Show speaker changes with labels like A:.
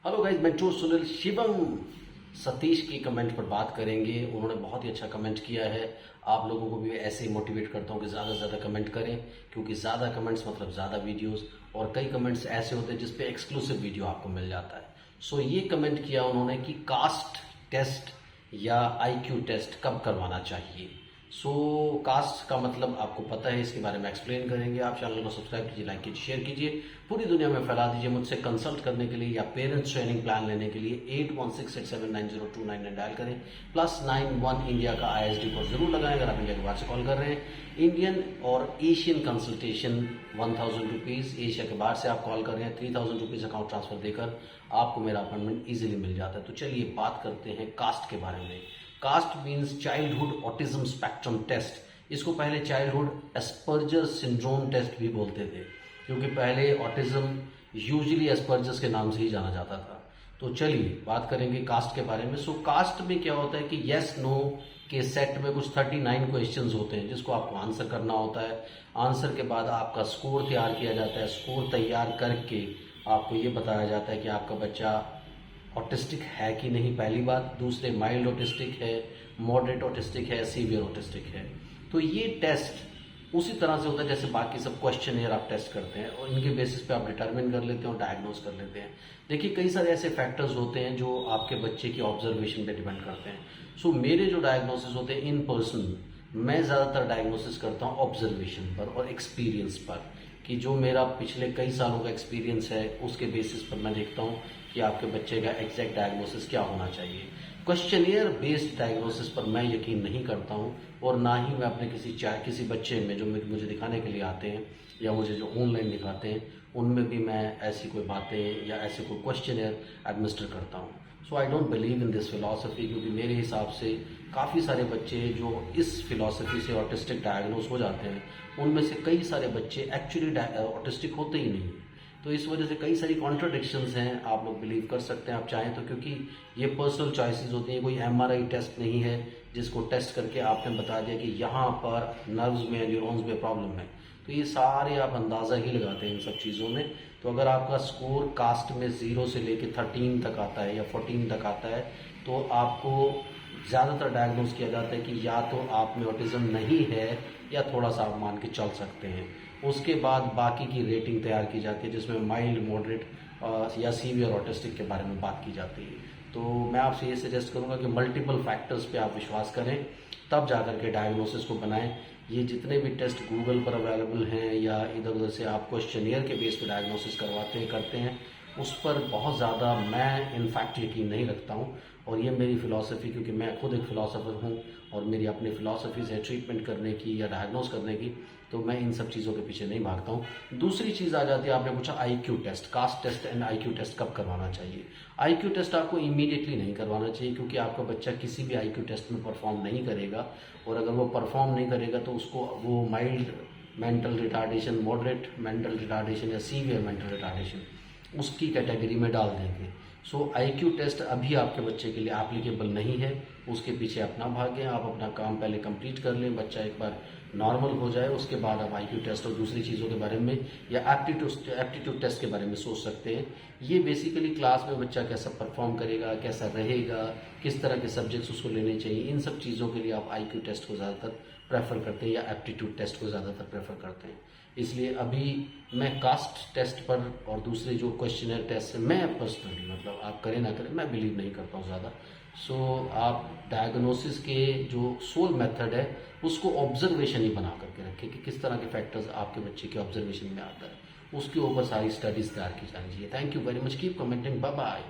A: Hello guys, मैं चोर सुनील शिवम सतीश की कमेंट पर बात करेंगे। उन्होंने बहुत ही अच्छा कमेंट किया है। आप लोगों को भी ऐसे ही मोटिवेट करता हूँ कि ज़्यादा से ज़्यादा कमेंट करें, क्योंकि ज़्यादा कमेंट्स मतलब ज़्यादा वीडियोस। और कई कमेंट्स ऐसे होते हैं जिस पे एक्सक्लूसिव वीडियो आपको मिल जाता है। सो ये कमेंट किया उन्होंने कि कास्ट टेस्ट या आईक्यू टेस्ट कब करवाना चाहिए। सो कास्ट का मतलब आपको पता है, इसके बारे में एक्सप्लेन करेंगे। आप चैनल को सब्सक्राइब कीजिए, लाइक कीजिए, शेयर कीजिए, पूरी दुनिया में फैला दीजिए। मुझसे कंसल्ट करने के लिए या पेरेंट्स ट्रेनिंग प्लान लेने के लिए 8168790299 डायल करें। +91 इंडिया का ISD कोड जरूर लगाएं अगर आप इंडिया के बाहर से कॉल कर रहे हैं। इंडियन और एशियन कंसल्टेशन 1000 रुपीज़। एशिया के बाहर से आप कॉल कर रहे हैं 3000 रुपीज़ अकाउंट ट्रांसफर देकर आपको मेरा अपॉइंटमेंट ईजिली मिल जाता है। तो चलिए बात करते हैं कास्ट के बारे में। CAST means childhood autism spectrum test. इसको पहले चाइल्डहुड एस्पर्जर सिंड्रोम टेस्ट भी बोलते थे, क्योंकि पहले ऑटिज्म यूजुअली एस्पर्जर्स के नाम से ही जाना जाता था। तो चलिए बात करेंगे कास्ट के बारे में। सो कास्ट में क्या होता है कि यस नो के सेट में कुछ 39 क्वेश्चंस होते हैं जिसको आपको आंसर करना होता है। आंसर के बाद आपका स्कोर तैयार किया जाता है। स्कोर तैयार करके आपको ये बताया जाता है कि आपका बच्चा ऑटिस्टिक है कि नहीं, पहली बात। दूसरे, माइल्ड ऑटिस्टिक है, मॉडरेट ऑटिस्टिक है, सीवियर ऑटिस्टिक है। तो ये टेस्ट उसी तरह से होता है जैसे बाकी सब क्वेश्चन आप टेस्ट करते हैं, और इनके बेसिस पे आप डिटरमिन कर लेते हैं और डायग्नोज कर लेते हैं। देखिए, कई सारे ऐसे फैक्टर्स होते हैं जो आपके बच्चे की ऑब्जर्वेशन पे डिपेंड करते हैं। सो मेरे जो डायग्नोसिस होते हैं इन पर्सन, मैं ज़्यादातर डायग्नोसिस करता हूँ ऑब्जर्वेशन पर और एक्सपीरियंस पर, कि जो मेरा पिछले कई सालों का एक्सपीरियंस है उसके बेसिस पर मैं देखता हूँ कि आपके बच्चे का एग्जैक्ट डायग्नोसिस क्या होना चाहिए। क्वेश्चनियर बेस्ड डायग्नोसिस पर मैं यकीन नहीं करता हूँ, और ना ही मैं अपने किसी बच्चे में जो मुझे दिखाने के लिए आते हैं या मुझे जो ऑनलाइन दिखाते हैं उनमें भी मैं ऐसी कोई बातें या ऐसे कोई क्वेश्चनियर एडमिनिस्टर करता हूँ। So I don't believe in this philosophy, क्योंकि मेरे हिसाब से काफ़ी सारे बच्चे जो इस फिलॉसफी से ऑटिस्टिक डायग्नोस हो जाते हैं उनमें से कई सारे बच्चे एक्चुअली ऑटिस्टिक होते ही नहीं। तो इस वजह से कई सारी कॉन्ट्राडिक्शंस हैं। आप लोग बिलीव कर सकते हैं आप चाहें तो, क्योंकि ये पर्सनल चॉइसेस होती हैं। कोई MRI टेस्ट नहीं है जिसको टेस्ट करके आपने बता दिया कि यहाँ पर नर्व्स में, न्यूरॉन्स में प्रॉब्लम है। तो ये सारे आप अंदाज़ा ही लगाते हैं इन सब चीज़ों में। तो अगर आपका स्कोर कास्ट में 0 से लेके 13 तक आता है या 14 तक आता है, तो आपको ज़्यादातर डायग्नोज किया जाता है कि या तो आप में ऑटिज्म नहीं है या थोड़ा सा आप मान के चल सकते हैं। उसके बाद बाकी की रेटिंग तैयार की जाती है जिसमें माइल्ड, मॉडरेट या सीवियर ऑटिस्टिक के बारे में बात की जाती है। तो मैं आपसे ये सजेस्ट करूंगा कि मल्टीपल फैक्टर्स पे आप विश्वास करें, तब जाकर के डायग्नोसिस को बनाएं। ये जितने भी टेस्ट गूगल पर अवेलेबल हैं या इधर उधर से आप क्वेश्चनियर के बेस पे डायग्नोसिस करते हैं, उस पर बहुत ज़्यादा मैं इनफैक्ट यकीन नहीं रखता हूँ। और ये मेरी फ़िलॉसफी, क्योंकि मैं खुद एक फ़िलासफ़र हूँ और मेरी अपनी फ़िलासफ़ीज़ है ट्रीटमेंट करने की या डायग्नोस करने की, तो मैं इन सब चीज़ों के पीछे नहीं भागता हूँ। दूसरी चीज़ आ जाती है, आपने पूछा IQ test, CAST test and IQ test कब करवाना चाहिए। IQ टेस्ट आपको इमीडिएटली नहीं करवाना चाहिए, क्योंकि आपका बच्चा किसी भी IQ टेस्ट में परफॉर्म नहीं करेगा। और अगर वो परफॉर्म नहीं करेगा तो उसको वो mild mental retardation, moderate mental retardation या सीवियर मेंटल रिटार्डेशन उसकी कैटेगरी में डाल देंगे। सो IQ टेस्ट अभी आपके बच्चे के लिए एप्लीकेबल नहीं है। उसके पीछे अपना भागें, आप अपना काम पहले कंप्लीट कर लें, बच्चा एक बार नॉर्मल हो जाए, उसके बाद आप IQ टेस्ट और दूसरी चीज़ों के बारे में या एप्टीट्यूड टेस्ट के बारे में सोच सकते हैं। ये बेसिकली क्लास में बच्चा कैसा परफॉर्म करेगा, कैसा रहेगा, किस तरह के सब्जेक्ट्स उसको लेने चाहिए, इन सब चीज़ों के लिए आप IQ टेस्ट को ज़्यादातर प्रेफर करते हैं या एप्टीट्यूड टेस्ट को ज़्यादातर प्रेफर करते हैं। इसलिए अभी मैं कास्ट टेस्ट पर और दूसरे जो क्वेश्चनर टेस्ट मैं पर्सनली, मतलब आप करें ना करें, मैं बिलीव नहीं करता हूँ ज़्यादा। सो आप डायग्नोसिस के जो सोल मेथड है उसको ऑब्जर्वेशन ही बना करके रखें कि किस तरह के फैक्टर्स आपके बच्चे के ऑब्जर्वेशन में आता है, उसके ऊपर सारी स्टडीज़ तैयार की जानी चाहिए। Thank you very much, keep commenting, bye bye.